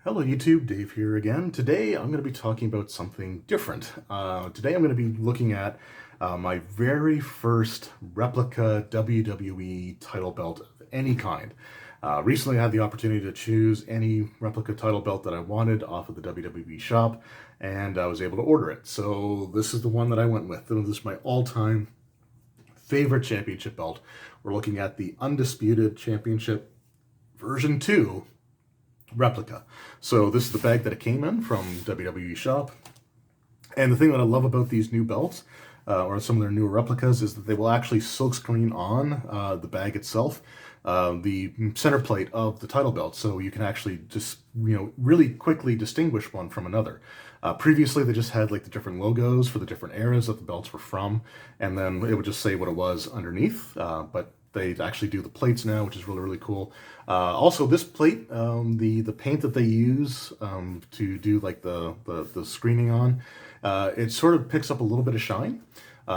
Hello YouTube, Dave here again. Today I'm going to be talking about something different. Today I'm going to be looking at my very first replica WWE title belt of any kind. Recently I had the opportunity to choose any replica title belt that I wanted off of the WWE shop, and I was able to order it. So this is the one that I went with. This is my all-time favorite championship belt. We're looking at the Undisputed Championship version 2 replica. So this is the bag that it came in from WWE shop. And the thing that I love about these new belts, or some of their newer replicas, is that they will actually silkscreen on the bag itself, the center plate of the title belt, so you can actually just, really quickly distinguish one from another. Previously, they just had like the different logos for the different eras that the belts were from, and then it would just say what it was underneath, but they actually do the plates now, which is really, really cool. Also, this plate, the paint that they use to do like the screening on, it sort of picks up a little bit of shine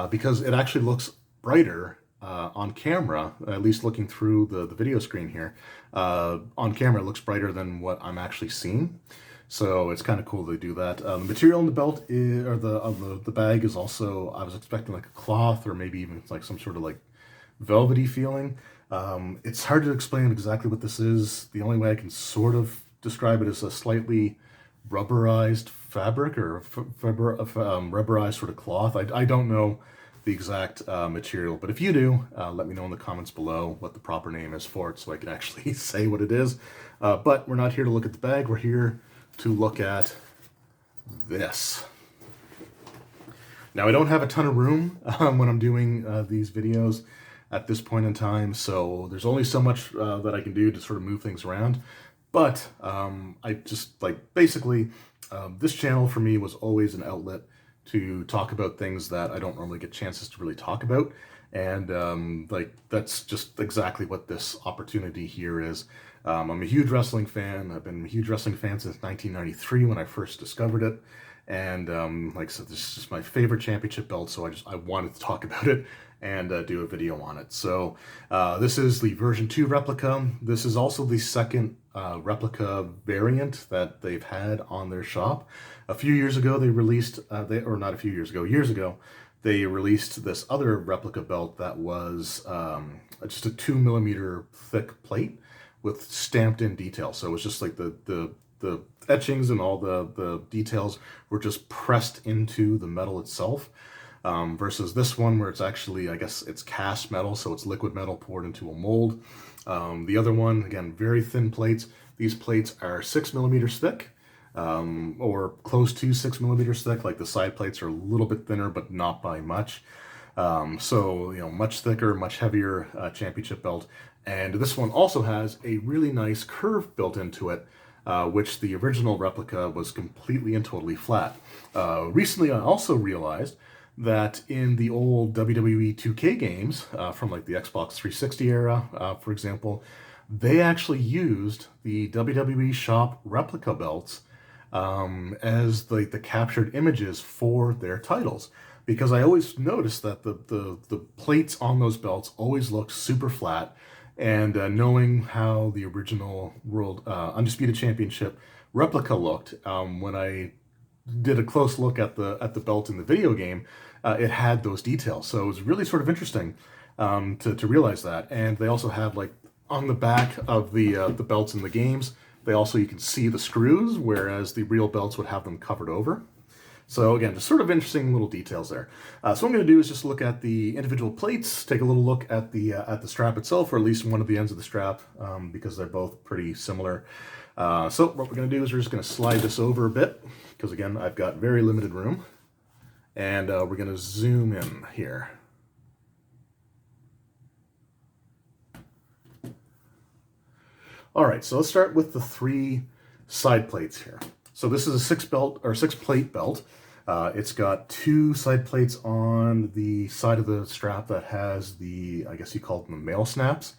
because it actually looks brighter on camera, at least looking through the video screen here. On camera, it looks brighter than what I'm actually seeing. So it's kind of cool to do that. The material in the belt is, or the bag is also, I was expecting like a cloth or maybe even like some sort of like velvety feeling. It's hard to explain exactly what this is. The only way I can sort of describe it is a slightly rubberized fabric or rubberized sort of cloth. I don't know the exact material, but if you do, let me know in the comments below what the proper name is for it so I can actually say what it is. But we're not here to look at the bag. We're here to look at this. Now, I don't have a ton of room when I'm doing these videos at this point in time, so there's only so much that I can do to sort of move things around. But I just basically, this channel for me was always an outlet to talk about things that I don't normally get chances to really talk about. And that's just exactly what this opportunity here is. I'm a huge wrestling fan. I've been a huge wrestling fan since 1993 when I first discovered it. And like I said, this is just my favorite championship belt, so I wanted to talk about it and do a video on it. So this is the version 2 replica. This is also the second replica variant that they've had on their shop. A few years ago, they released, or not a few years ago, years ago, they released this other replica belt that was just a 2mm thick plate with stamped in detail. So it was just like the etchings and all the details were just pressed into the metal itself, versus this one where it's actually, I guess it's cast metal, so it's liquid metal poured into a mold. The other one, again, very thin plates. These plates are 6mm thick, or close to 6mm thick. Like the side plates are a little bit thinner, but not by much. So, much thicker, much heavier championship belt. And this one also has a really nice curve built into it, which the original replica was completely and totally flat. Recently, I also realized that in the old WWE 2K games, from like the Xbox 360 era, for example, they actually used the WWE shop replica belts as the captured images for their titles. Because I always noticed that the plates on those belts always looked super flat, and knowing how the original World Undisputed Championship replica looked, when I did a close look at the belt in the video game, it had those details. So it was really sort of interesting to realize that. And they also have, like, on the back of the belts in the games, you can see the screws, whereas the real belts would have them covered over. So again, just sort of interesting little details there. So what I'm going to do is just look at the individual plates, take a little look at the strap itself, or at least one of the ends of the strap, because they're both pretty similar. So what we're going to do is we're just going to slide this over a bit, because again, I've got very limited room. And we're going to zoom in here. All right, so let's start with the 3 side plates here. So this is a 6-plate belt. It's got 2 side plates on the side of the strap that has the, I guess you call them the male snaps.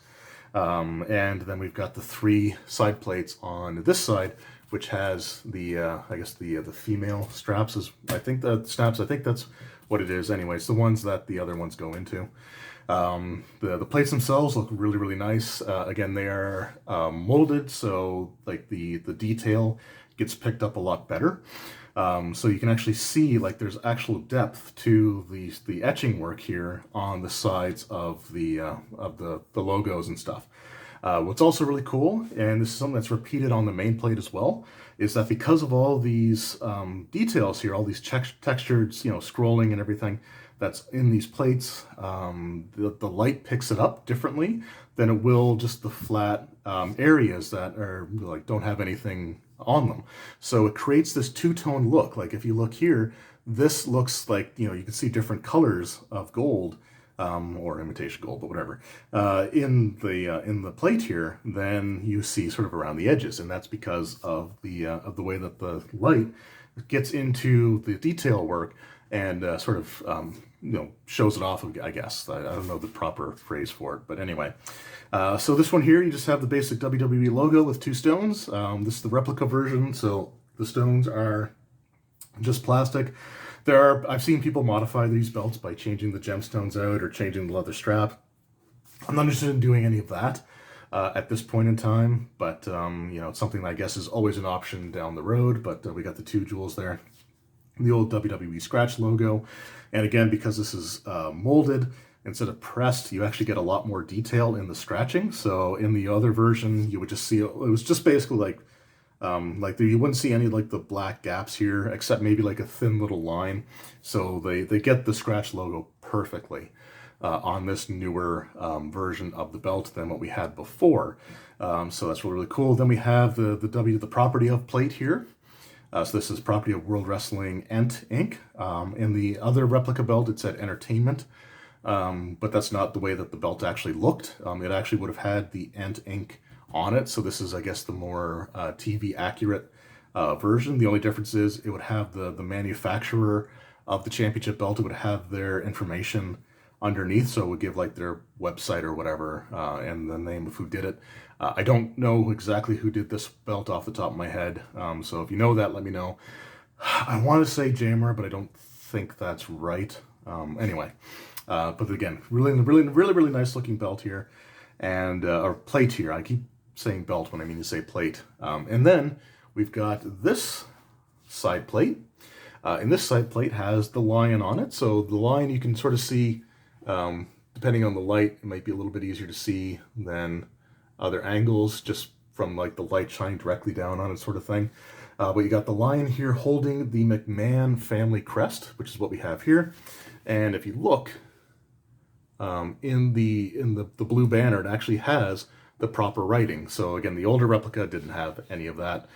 And then we've got the 3 side plates on this side, which has the, I guess the female straps. I think that's what it is anyway. It's the ones that the other ones go into. The plates themselves look really, really nice. Again, they are molded, so like the detail gets picked up a lot better. So you can actually see like there's actual depth to the etching work here on the sides of the logos and stuff. What's also really cool, and this is something that's repeated on the main plate as well, is that because of all these details here, all these textured, scrolling and everything that's in these plates, the light picks it up differently than it will just the flat areas that are like don't have anything on them. So it creates this two-tone look. Like if you look here, this looks like, you can see different colors of gold, or imitation gold, but whatever, in the plate here, then you see sort of around the edges, and that's because of the way that the light gets into the detail work and sort of shows it off, I guess. I don't know the proper phrase for it, but anyway. So this one here, you just have the basic WWE logo with 2 stones. This is the replica version, so the stones are just plastic. I've seen people modify these belts by changing the gemstones out or changing the leather strap. I'm not interested in doing any of that at this point in time, but it's something that I guess is always an option down the road. But we got the 2 jewels there, the old WWE scratch logo, and again, because this is molded instead of pressed, you actually get a lot more detail in the scratching. So in the other version, you would just see it was just basically like you wouldn't see any like the black gaps here, except maybe like a thin little line. So they get the scratch logo perfectly on this newer version of the belt than what we had before. So that's really, really cool. Then we have the property of plate here. So this is property of World Wrestling Ent Inc. In the other replica belt, it said Entertainment, but that's not the way that the belt actually looked. It actually would have had the Ent Inc. on it. So this is, I guess, the more TV accurate version. The only difference is it would have the manufacturer of the championship belt. It would have their information underneath, so it would give like their website or whatever, and the name of who did it. I don't know exactly who did this belt off the top of my head, so if you know that, let me know. I want to say Jammer, but I don't think that's right. Anyway, but again, really nice looking belt here, and or plate here. I keep saying belt when I mean to say plate. And then we've got this side plate, and this side plate has the lion on it. So the lion you can sort of see, depending on the light, it might be a little bit easier to see than other angles, just from like the light shining directly down on it sort of thing. But you got the lion here holding the McMahon family crest, which is what we have here. And if you look in the blue banner, it actually has the proper writing. So again, the older replica didn't have any of that.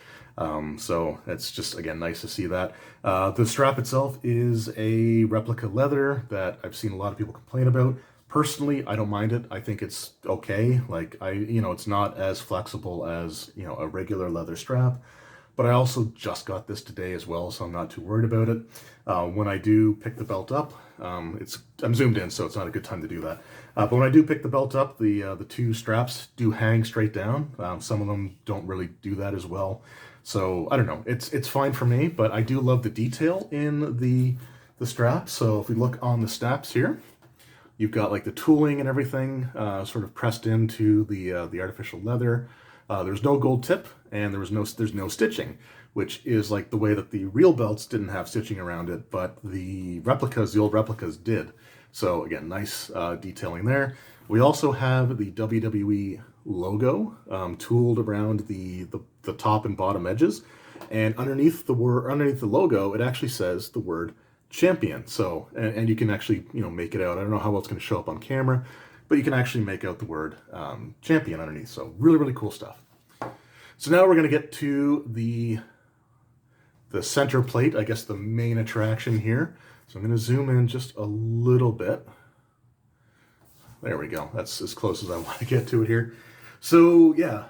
So it's just, again, nice to see that. The strap itself is a replica leather that I've seen a lot of people complain about. Personally, I don't mind it. I think it's okay. Like, it's not as flexible as, a regular leather strap. But I also just got this today as well, so I'm not too worried about it. When I do pick the belt up, I'm zoomed in, so it's not a good time to do that. But when I do pick the belt up, the 2 straps do hang straight down. Some of them don't really do that as well. So I don't know. It's fine for me, but I do love the detail in the straps. So if we look on the straps here, you've got like the tooling and everything sort of pressed into the artificial leather. There's no gold tip, and there's no stitching, which is like the way that the real belts didn't have stitching around it, but the old replicas did. So again, nice detailing there. We also have the WWE logo tooled around the top and bottom edges, and underneath the logo, it actually says the word champion. So and you can actually make it out. I don't know how well it's going to show up on camera, but you can actually make out the word champion underneath. So really cool stuff. So now we're going to get to the center plate, I guess the main attraction here. So I'm going to zoom in just a little bit. There we go. That's as close as I want to get to it here. So yeah,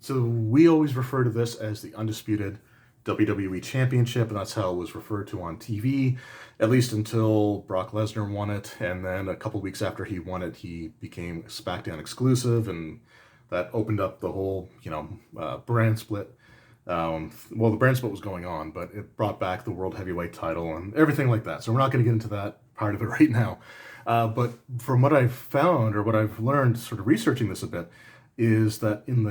so we always refer to this as the Undisputed WWE Championship, and that's how it was referred to on TV, at least until Brock Lesnar won it, and then a couple weeks after he won it, he became SmackDown exclusive, and that opened up the whole, brand split. Well, the brand split was going on, but it brought back the World Heavyweight title and everything like that. So we're not going to get into that part of it right now. But from what I've found, or what I've learned sort of researching this a bit, is that in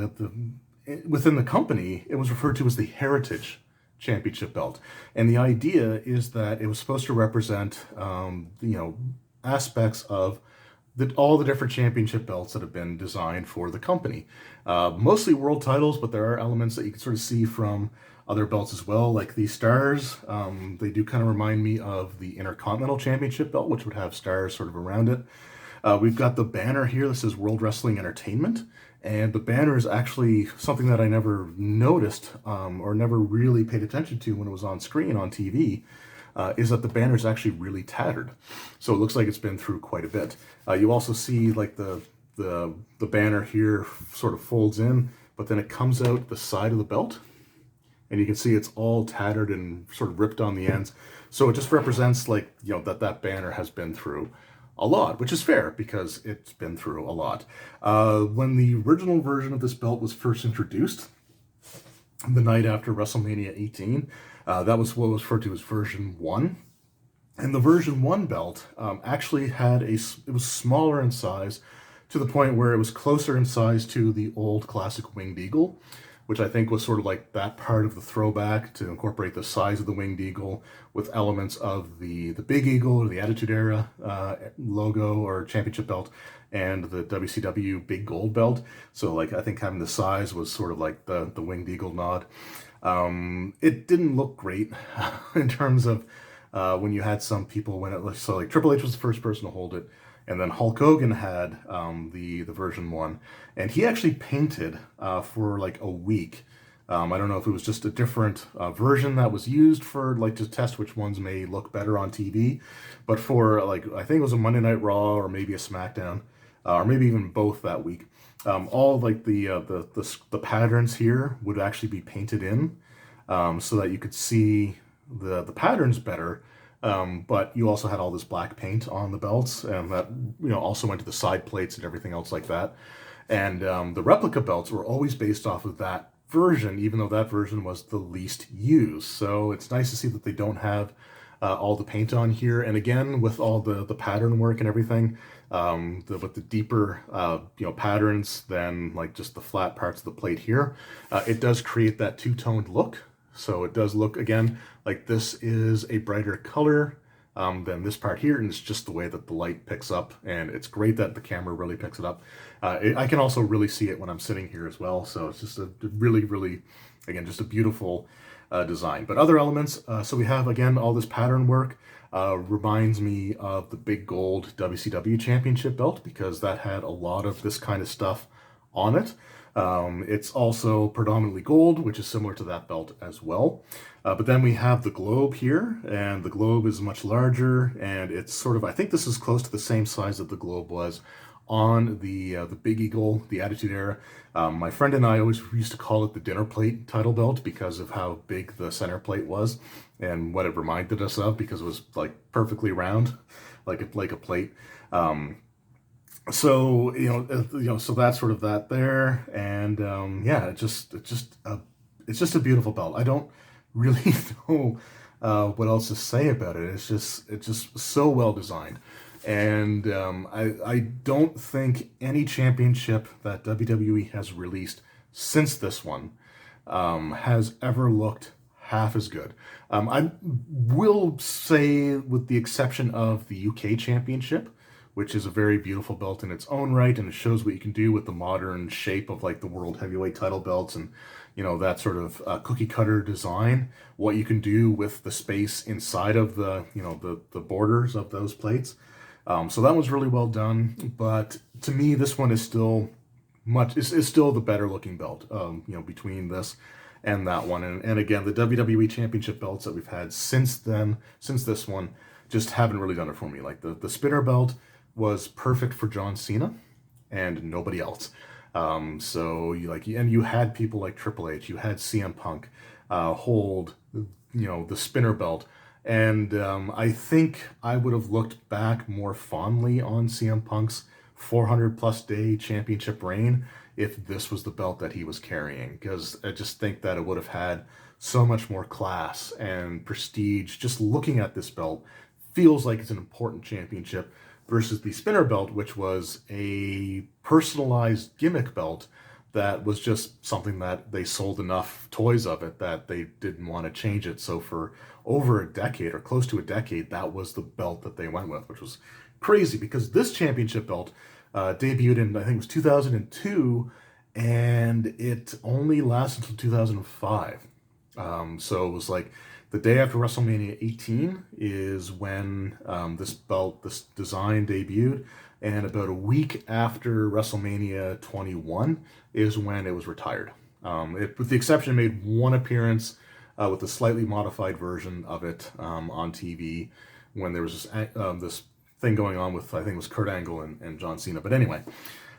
within the company, it was referred to as the Heritage Championship belt. And the idea is that it was supposed to represent, aspects of all the different championship belts that have been designed for the company. Mostly world titles, but there are elements that you can sort of see from other belts as well, like these stars. They do kind of remind me of the Intercontinental Championship belt, which would have stars sort of around it. We've got the banner here. This is World Wrestling Entertainment. And the banner is actually something that I never noticed or never really paid attention to when it was on screen on TV, is that the banner is actually really tattered. So it looks like it's been through quite a bit. You also see like the banner here sort of folds in, but then it comes out the side of the belt. And you can see it's all tattered and sort of ripped on the ends. So it just represents like, that banner has been through a lot, which is fair because it's been through a lot. When the original version of this belt was first introduced, the night after WrestleMania 18, that was what was referred to as version 1. And the version 1 belt actually it was smaller in size to the point where it was closer in size to the old classic Winged Eagle, which I think was sort of like that part of the throwback to incorporate the size of the Winged Eagle with elements of the Big Eagle or the Attitude Era logo or championship belt and the WCW Big Gold belt. So like I think having the size was sort of like the Winged Eagle nod. It didn't look great in terms of when you had some people when it so like Triple H was the first person to hold it. And then Hulk Hogan had the version 1, and he actually painted for like a week. I don't know if it was just a different version that was used for like to test which ones may look better on TV, but for like I think it was a Monday Night Raw or maybe a SmackDown, or maybe even both that week. All like the patterns here would actually be painted in, so that you could see the patterns better. But you also had all this black paint on the belts, and that also went to the side plates and everything else like that. And the replica belts were always based off of that version, even though that version was the least used. So it's nice to see that they don't have all the paint on here. And again, with all the pattern work and everything, with the deeper patterns than like just the flat parts of the plate here, it does create that two-toned look. So it does look, again, like this is a brighter color than this part here, and it's just the way that the light picks up, and it's great that the camera really picks it up. I can also really see it when I'm sitting here as well, so it's just a really, really, again, just a beautiful design. But other elements, so we have, again, all this pattern work, reminds me of the Big Gold WCW Championship belt, because that had a lot of this kind of stuff on it. It's also predominantly gold, which is similar to that belt as well. But then we have the globe here, and the globe is much larger, and it's sort of, I think this is close to the same size that the globe was on the Big Eagle, the Attitude Era. My friend and I always used to call it the dinner plate title belt because of how big the center plate was and what it reminded us of, because it was like perfectly round, like a plate. So so that's sort of that there, and yeah, it's just a beautiful belt. I don't really know what else to say about it. It's just so well designed, and I don't think any championship that WWE has released since this one has ever looked half as good. I will say, with the exception of the UK Championship, which is a very beautiful belt in its own right, and it shows what you can do with the modern shape of like the world heavyweight title belts and that sort of cookie cutter design, what you can do with the space inside of the the borders of those plates. So that was really well done, but to me this one is still is still the better looking belt between this and that one. And again, the WWE Championship belts that we've had since this one just haven't really done it for me. Like the spinner belt was perfect for John Cena and nobody else. So you had people like Triple H, you had CM Punk hold the spinner belt, and I think I would have looked back more fondly on CM Punk's 400+ day championship reign if this was the belt that he was carrying, because I just think that it would have had so much more class and prestige. Just looking at this belt feels like it's an important championship, versus the spinner belt, which was a personalized gimmick belt that was just something that they sold enough toys of it that they didn't want to change it. So for over a decade or close to a decade, that was the belt that they went with, which was crazy because this championship belt debuted in, I think it was 2002, and it only lasted until 2005. So it was like the day after WrestleMania 18 is when this design debuted, and about a week after WrestleMania 21 is when it was retired. With the exception, it made one appearance with a slightly modified version of it on TV when there was this thing going on with, I think it was Kurt Angle and John Cena. But anyway,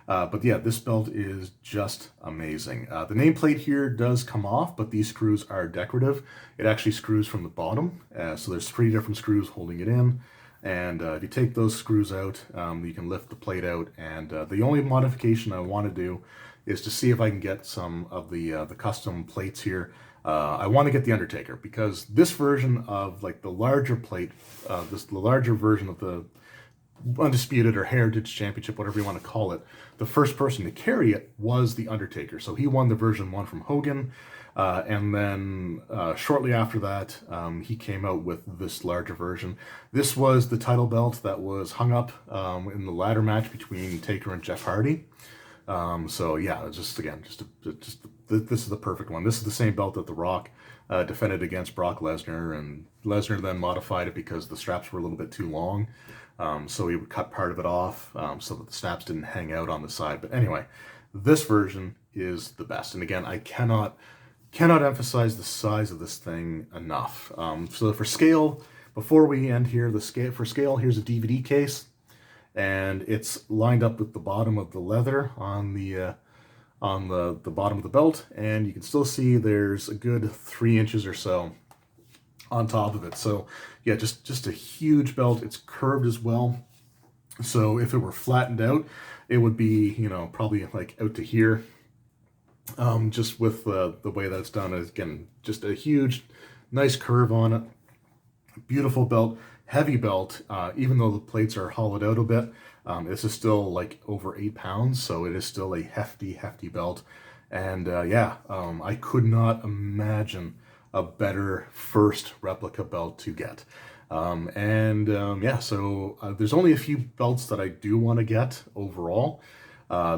but yeah, this belt is just amazing. The nameplate here does come off, but these screws are decorative. It actually screws from the bottom, so there's 3 different screws holding it in. And if you take those screws out, you can lift the plate out. And the only modification I want to do is to see if I can get some of the custom plates here. I want to get the Undertaker because this version of like the larger plate, the larger version of the Undisputed or Heritage Championship, whatever you want to call it, the first person to carry it was the Undertaker. So he won the version 1 from Hogan. And then shortly after that, he came out with this larger version. This was the title belt that was hung up in the ladder match between Taker and Jeff Hardy. So yeah, this is the perfect one. This is the same belt that The Rock defended against Brock Lesnar, and Lesnar then modified it because the straps were a little bit too long. So he would cut part of it off so that the snaps didn't hang out on the side. But anyway, this version is the best. And again, I cannot emphasize the size of this thing enough. So for scale, before we end here, for scale, here's a DVD case, and it's lined up with the bottom of the leather on the bottom of the belt, and you can still see there's a good 3 inches or so on top of it. So yeah, just a huge belt. It's curved as well. So if it were flattened out, it would be, probably like out to here. Just with the way that's done, again, just a huge, nice curve on it. Beautiful belt, heavy belt. Even though the plates are hollowed out a bit, this is still like over 8 pounds, so it is still a hefty belt. And I could not imagine a better first replica belt to get. So there's only a few belts that I do want to get overall.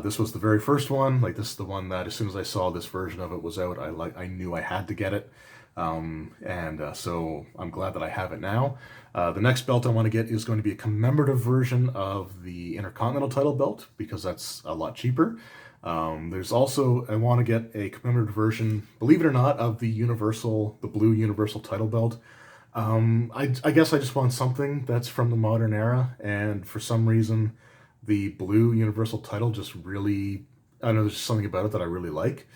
This was the very first one. Like, this is the one that as soon as I saw this version of it was out, I knew I had to get it. So I'm glad that I have it now. The next belt I want to get is going to be a commemorative version of the Intercontinental title belt because that's a lot cheaper. There's also, I want to get a commemorative version, believe it or not, of the blue Universal title belt. I guess I just want something that's from the modern era, and for some reason, the blue Universal title just really, I don't know, there's just something about it that I really like.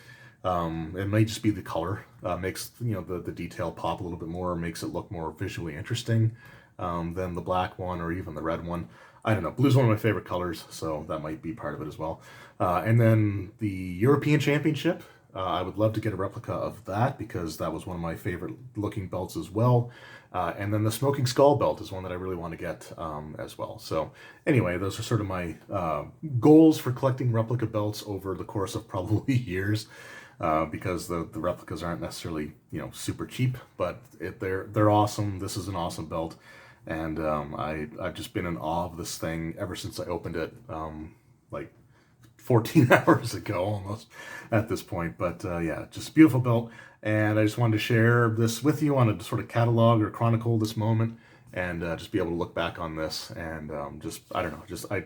It may just be the color, makes, the detail pop a little bit more, makes it look more visually interesting than the black one or even the red one. I don't know. Blue's one of my favorite colors, so that might be part of it as well. And then the European Championship, I would love to get a replica of that because that was one of my favorite looking belts as well. And then the Smoking Skull belt is one that I really want to get as well. So anyway, those are sort of my goals for collecting replica belts over the course of probably years. Because the replicas aren't necessarily, super cheap, but they're awesome. This is an awesome belt. And I've just been in awe of this thing ever since I opened it, like 14 hours ago almost at this point. But just a beautiful belt. And I just wanted to share this with you, on to sort of catalog or chronicle this moment, and just be able to look back on this. And I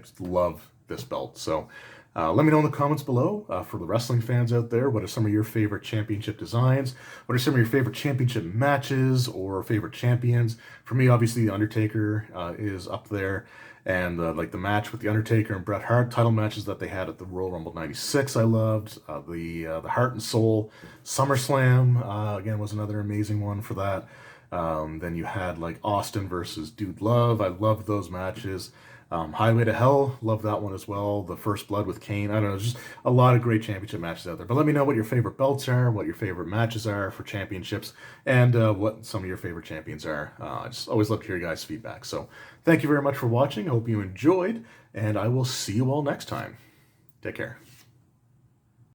just love this belt. So let me know in the comments below for the wrestling fans out there. What are some of your favorite championship designs? What are some of your favorite championship matches or favorite champions? For me, obviously, The Undertaker is up there. And like the match with The Undertaker and Bret Hart, title matches that they had at the Royal Rumble 96, I loved. The Heart and Soul SummerSlam, again, was another amazing one for that. Then you had like Austin versus Dude Love. I loved those matches. Highway to Hell, love that one as well. The First Blood with Kane. I don't know, just a lot of great championship matches out there. But let me know what your favorite belts are, what your favorite matches are for championships, and what some of your favorite champions are. I just always love to hear your guys' feedback. So thank you very much for watching. I hope you enjoyed, and I will see you all next time. Take care.